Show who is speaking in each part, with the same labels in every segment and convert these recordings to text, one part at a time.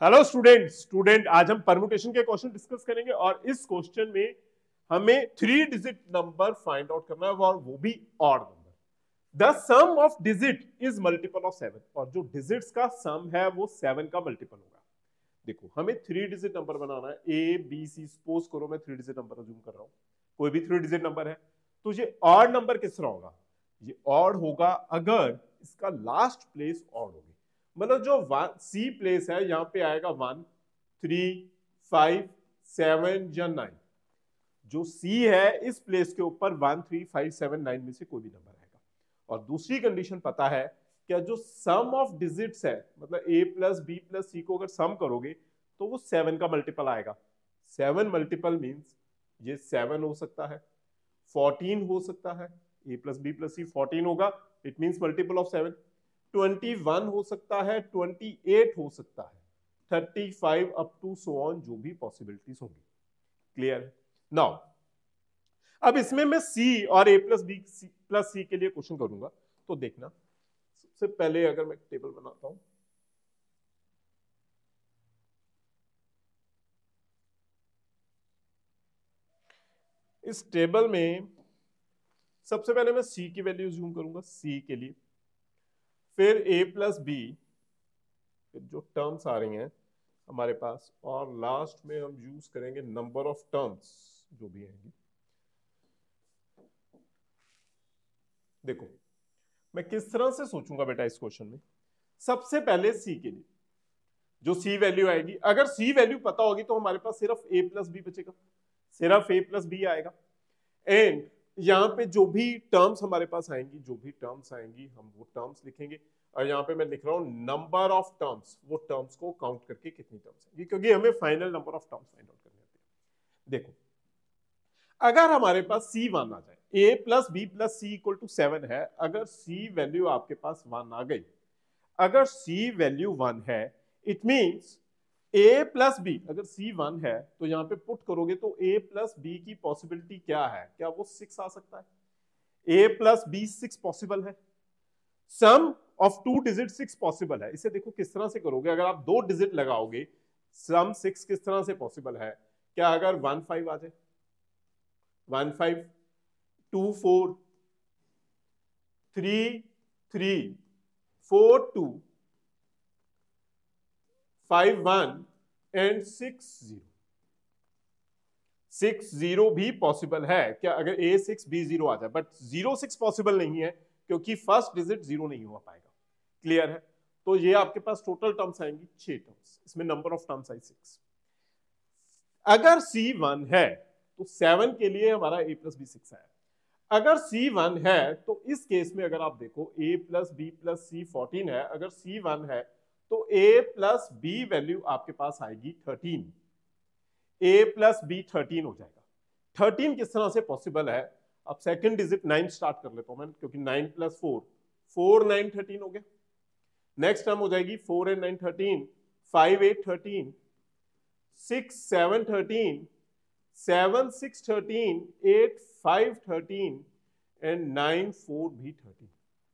Speaker 1: Hello student आज हम permutation के क्वेश्चन डिस्कस करेंगे और इस क्वेश्चन में हमें 3 डिजिट नंबर फाइंड आउट करना है और वो भी odd number. The sum of digit is multiple of 7 और जो डिजिट्स का सम है वो 7 का मल्टीपल होगा। देखो हमें 3 डिजिट नंबर बनाना है ए बी सी। सपोज करो मैं 3 डिजिट नंबर अज्यूम कर रहा हूं, कोई भी 3 डिजिट नंबर है, तो ये ऑड नंबर किस तरह होगा? ये ऑड होगा अगर इसका लास्ट प्लेस ऑड होगी। मतलब जो सी प्लेस है यहां पे आएगा 1, 3, 5, 7 या 9। जो सी है इस प्लेस के ऊपर 1, 3, 5, 7, 9 में से कोई भी नंबर आएगा। और दूसरी कंडीशन पता है क्या, जो सम ऑफ डिजिट्स है मतलब ए प्लस बी प्लस सी को अगर सम करोगे तो वो 7 का मल्टीपल आएगा। 7 मल्टीपल मीन्स ये 7 हो सकता है, 14 हो सकता है, ए प्लस बी प्लस सी 14 होगा, इट मीन्स मल्टीपल ऑफ 7। 21 हो सकता है, 28 हो सकता है, 35 अप टू सो ऑन, जो भी पॉसिबिलिटीज होंगी। क्लियर? नाउ अब इसमें मैं सी और ए प्लस बी प्लस सी के लिए क्वेश्चन करूंगा, तो देखना। सबसे पहले अगर मैं टेबल बनाता हूं, इस टेबल में सबसे पहले मैं सी की वैल्यू जूम करूंगा सी के लिए, फिर ए प्लस बी, जो टर्म्स आ रही हैं हमारे पास, और लास्ट में हम यूज करेंगे नंबर ऑफ टर्म्स जो भी आएंगी। देखो मैं किस तरह से सोचूंगा बेटा इस क्वेश्चन में। सबसे पहले सी के लिए जो सी वैल्यू आएगी, अगर सी वैल्यू पता होगी तो हमारे पास सिर्फ ए प्लस बी बचेगा, सिर्फ ए प्लस बी आएगा। एंड यहाँ पे जो भी टर्म्स हमारे पास आएंगी, जो भी टर्म्स आएंगी हम वो टर्म्स लिखेंगे। और यहाँ पे मैं लिख रहा हूं नंबर ऑफ टर्म्स, वो टर्म्स को काउंट करके कितनी टर्म्स आएंगी, क्योंकि हमें final number of terms find out करने होते हैं। देखो अगर हमारे पास C1 आ जाए, A plus B plus C equal to 7 है, अगर C वैल्यू आपके पास 1 आ गई, अगर C वैल्यू 1 है, it means A plus B, अगर C 1 है तो यहां पे पुट करोगे तो A प्लस बी की पॉसिबिलिटी क्या है? क्या वो 6 आ सकता है? A प्लस बी 6 पॉसिबल है। सम ऑफ 2 डिजिट 6 पॉसिबल है। इसे देखो किस तरह से करोगे, अगर आप 2 डिजिट लगाओगे सम 6 किस तरह से पॉसिबल है? क्या अगर 1 5 आ जाए, 1 5, 2 4, 3 3, 4 2, 5 1 एंड 6 0। 6 0 भी पॉसिबल है क्या? अगर A 6 B 0 आ जाए, बट 0 6 पॉसिबल नहीं है क्योंकि फर्स्ट डिजिट 0 नहीं हो पाएगा। क्लियर है? तो ये आपके पास टोटल टर्म्स आएंगी 6 टर्म्स, इसमें नंबर ऑफ टर्म्स आई 6। अगर C1 है तो 7 के लिए हमारा A प्लस बी 6 है। अगर C1 है तो इस केस में अगर आप देखो A प्लस बी प्लस सी 14 है, अगर C1 है तो A प्लस बी वैल्यू आपके पास आएगी 13। A प्लस बी 13 हो जाएगा। 13 किस तरह से पॉसिबल है? अब सेकंड डिजिट 9 स्टार्ट कर लेता हूं मैं, क्योंकि 9 प्लस 4, 4 9 13 हो गया। नेक्स्ट टर्म हो जाएगी 4 एंड 9 13, 5 8 13, 6 7 13, 7 6 13, 8 5 13 एंड 9 4 भी 13।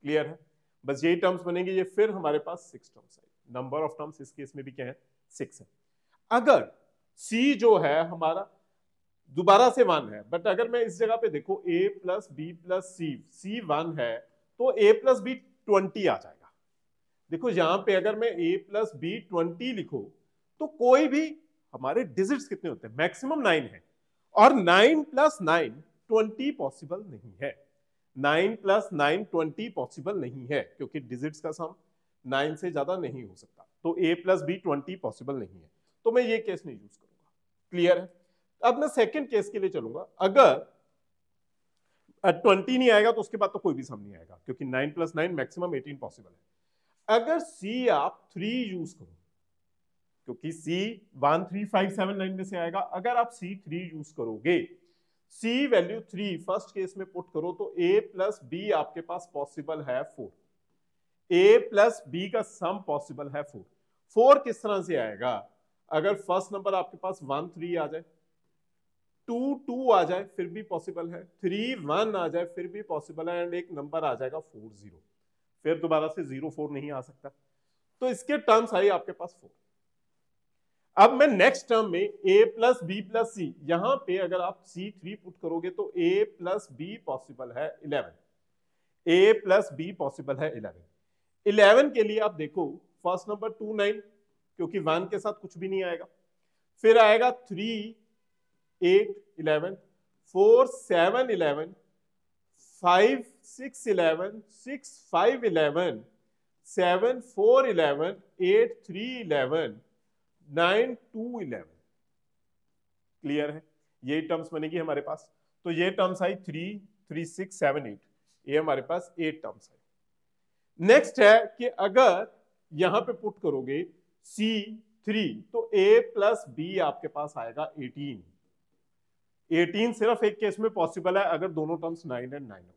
Speaker 1: क्लियर है? बस यही टर्म्स बनेंगे ये, फिर हमारे पास 6 टर्म्स आएंगे। नंबर ऑफ टर्म्स इस केस में भी क्या है? 6 है। अगर C जो है हमारा दोबारा से 1 है, बट अगर मैं इस जगह पे देखो A plus B plus C, C1 है तो A प्लस बी 20 आ जाएगा। देखो यहां पे अगर मैं A प्लस बी 20 लिखो तो कोई भी, हमारे डिजिट्स कितने होते हैं? मैक्सिमम 9 है, और 9 प्लस 9 20 पॉसिबल नहीं है। 9 प्लस 9 20 पॉसिबल नहीं है क्योंकि डिजिट्स का सम 9 से ज्यादा नहीं हो सकता, तो A प्लस बी 20 पॉसिबल नहीं है, तो मैं ये केस नहीं यूज करूंगा। क्लियर है? अब मैं सेकंड केस के लिए चलूंगा। अगर 20 नहीं आएगा तो उसके बाद तो कोई भी सम नहीं आएगा, क्योंकि 9 प्लस 9 मैक्सिमम 18 पॉसिबल है। अगर C आप 3 यूज करो, क्योंकि C 1 3 5 7 9 में से आएगा, अगर आप C 3 यूज करोगे, C वैल्यू 3 फर्स्ट केस में पुट करो तो A प्लस बी आपके पास पॉसिबल है 4। A प्लस बी का सम पॉसिबल है 4। 4 किस तरह से आएगा? अगर फर्स्ट नंबर आपके पास 1 3 आ जाए, 2 2 आ जाए फिर भी पॉसिबल है, 3 1 आ जाए फिर भी पॉसिबल है, एंड एक नंबर आ जाएगा 4 0, फिर दोबारा से 0 4 नहीं आ सकता। तो इसके टर्म्स आई आपके पास 4। अब मैं नेक्स्ट टर्म में a प्लस बी प्लस सी, यहां पे अगर आप C3 पुट करोगे तो a प्लस बी पॉसिबल है 11, a प्लस बी पॉसिबल है 11 के लिए आप देखो फर्स्ट नंबर 2 9, क्योंकि 1 के साथ कुछ भी नहीं आएगा, फिर आएगा 3 8 11, 4 7 11, 5 6 11, 6 5 11, 7 4 11, 8 3 11, 9 2 11। क्लियर है? ये टर्म्स बनेगी हमारे पास। तो ये टर्म्स आई 3 3 6 7 8, ये हमारे पास 8 टर्म्स है। नेक्स्ट है कि अगर यहां पे पुट करोगे C3 तो a प्लस बी आपके पास आएगा 18। 18 सिर्फ एक केस में पॉसिबल है अगर दोनों टर्म्स 9 एंड 9 होंगे,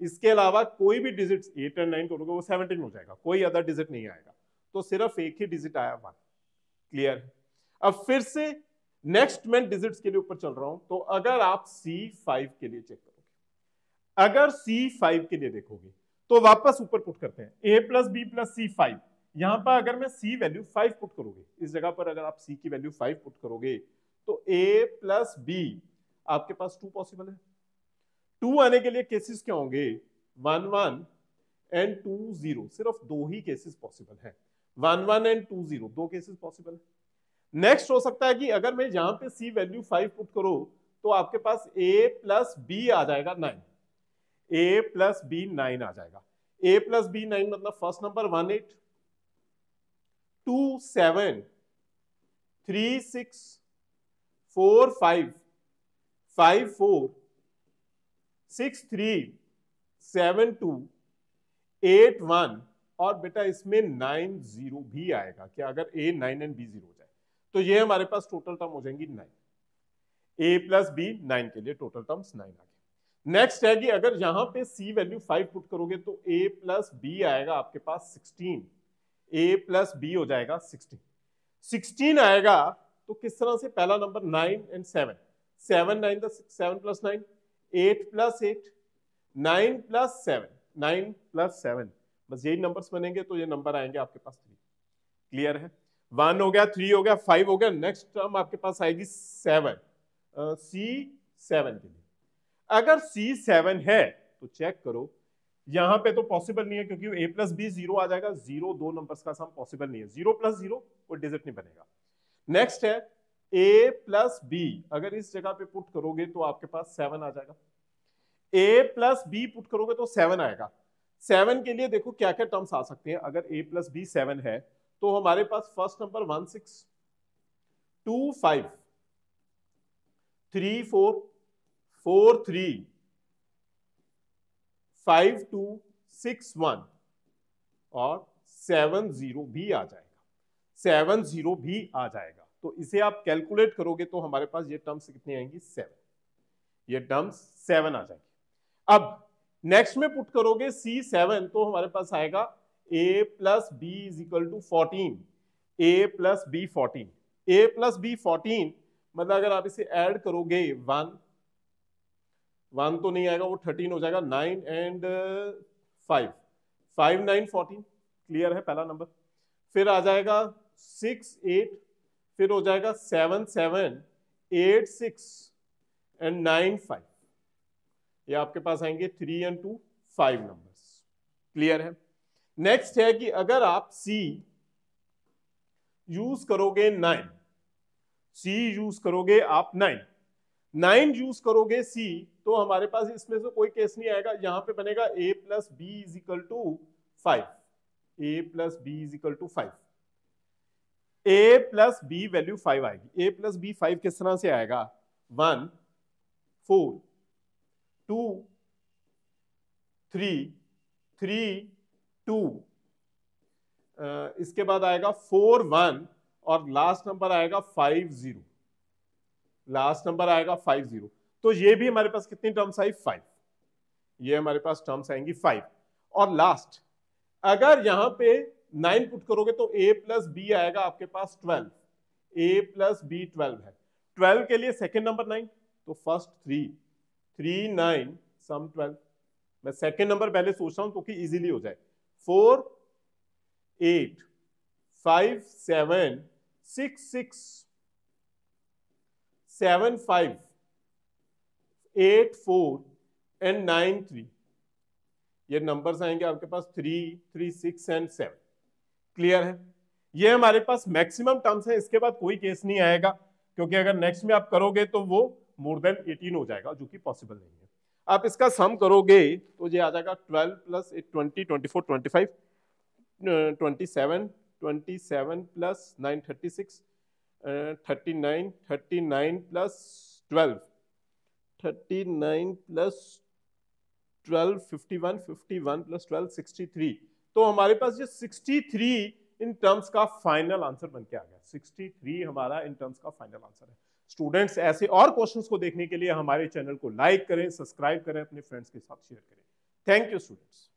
Speaker 1: इसके अलावा कोई भी डिजिट 8 एंड 9 करोगे वो 17 हो जाएगा, कोई अदर डिजिट नहीं आएगा, तो सिर्फ एक ही डिजिट आया 1। क्लियर? अब फिर से नेक्स्ट मैं डिजिट्स के लिए ऊपर चल रहा हूं, तो अगर आप C5 के लिए चेक करोगे, अगर C5 के लिए देखोगे तो वापस ऊपर पुट करते हैं a plus B plus C5। यहां पर अगर मैं C वैल्यू 5 पुट करोगे, इस जगह पर अगर आप C की वैल्यू 5 पुट करोगे तो a प्लस बी आपके पास 2 पॉसिबल है। 2 आने के लिए केसेस क्या होंगे? 1 1 एंड 2 0, सिर्फ 2 ही केसेस पॉसिबल है। 1 1 एंड 2 0, 2 केसेस पॉसिबल है। नेक्स्ट हो सकता है कि अगर मैं यहां पे C वैल्यू 5 पुट करो तो आपके पास a प्लस बी आ जाएगा 9, a प्लस बी 9 आ जाएगा। a प्लस बी 9 मतलब फर्स्ट नंबर 1 8, 2 7, 3 6, 4 5, 5 4, 6 3, 7 2, 8 1, और बेटा इसमें 9 0 भी आएगा क्या? अगर a 9 एंड b 0 हो जाए तो ये हमारे पास टोटल टर्म हो जाएंगी 9। a प्लस बी 9 के लिए टोटल टर्म्स 9 आ गए। नेक्स्ट है कि अगर यहां पे c वैल्यू 5 पुट करोगे तो a प्लस बी आएगा आपके पास 16, a प्लस बी हो जाएगा 16। 16 आएगा तो किस तरह से? पहला number 9 and 7, 7 9 the 7 plus 9, 8 plus 8, 9 plus 7, 9 plus 7, बस यही नंबर्स बनेंगे तो ये नंबर आएंगे आपके पास 3। क्लियर है? 1 हो गया, 3 हो गया, 5 हो गया। नेक्स्ट टर्म आपके पास आएगी 7, C7 के लिए। अगर C7 है तो चेक करो, यहां पे तो पॉसिबल नहीं है क्योंकि a प्लस बी 0 आ जाएगा, 0 दो नंबर्स का सम पॉसिबल नहीं है, 0 प्लस 0 कोई डिजिट नहीं बनेगा। नेक्स्ट है a प्लस बी, अगर इस जगह पे पुट करोगे तो आपके पास 7 आ जाएगा। a प्लस बी पुट करोगे तो 7 आएगा। 7 के लिए देखो क्या क्या टर्म्स आ सकते हैं। अगर a प्लस बी 7 है तो हमारे पास फर्स्ट नंबर 1 6, 2 5, 3 4, 4 3, 5 2, 6 1 और 7 0 भी आ जाएगा। 7 0 भी आ जाएगा। तो इसे आप कैलकुलेट करोगे तो हमारे पास ये टर्म्स कितनी आएंगी? 7। ये टर्म्स 7 आ जाएंगी। अब नेक्स्ट में पुट करोगे C7 तो हमारे पास आएगा a plus b is equal to 14, a plus b 14, a plus b 14 मतलब अगर आप इसे ऐड करोगे 1 1 तो नहीं आएगा, वो 13 हो जाएगा, 9 एंड 5, 5 9 14। क्लियर है? पहला नंबर। फिर आ जाएगा 6 8, फिर हो जाएगा 7 7, 8 6 एंड 9 5। ये आपके पास आएंगे 3 एंड 2 5 नंबर्स। क्लियर है? नेक्स्ट है कि अगर आप C यूज करोगे 9, C यूज करोगे आप 9 यूज करोगे C तो हमारे पास इसमें से कोई केस नहीं आएगा। यहां पे बनेगा a plus b is equal to 5, a plus b is equal to 5, a plus b value 5 आएगी। a प्लस बी 5 किस तरह से आएगा? 1 4 2 3 3 2, इसके बाद आएगा 4 1 और लास्ट नंबर आएगा 5 0, लास्ट नंबर आएगा 5 0। तो ये भी हमारे पास कितनी टर्म्स आई? 5। ये हमारे पास टर्म्स आएंगी 5। और लास्ट अगर यहां पे 9 पुट करोगे तो a प्लस बी आएगा आपके पास 12, a प्लस बी 12 है। 12 के लिए सेकेंड नंबर 9 तो फर्स्ट 3 3 9 सम 12। मैं सेकेंड नंबर पहले सोच रहा हूं तो कि इजीली हो जाए। 4 8 5 7 6 6 7 5 8 4 एंड 9 3, ये नंबर्स आएंगे आपके पास 3 3 6 एंड 7। क्लियर है? ये हमारे पास मैक्सिमम टर्म्स है, इसके बाद कोई केस नहीं आएगा, क्योंकि अगर नेक्स्ट में आप करोगे तो वो मोर देन 18 हो जाएगा, जो कि पॉसिबल नहीं है। आप इसका सम करोगे तो ये आ जाएगा 12 plus 20 24 25 27 27 plus 9 36 39 39 plus 12 39 plus 12 51 51 plus 12 63। तो हमारे पास ये 63 इन टर्म्स का फाइनल आंसर बन के आ गया। 63 हमारा इन टर्म्स का फाइनल आंसर है। स्टूडेंट्स, ऐसे और क्वेश्चंस को देखने के लिए हमारे चैनल को लाइक करें, सब्सक्राइब करें, अपने फ्रेंड्स के साथ शेयर करें। Thank you students.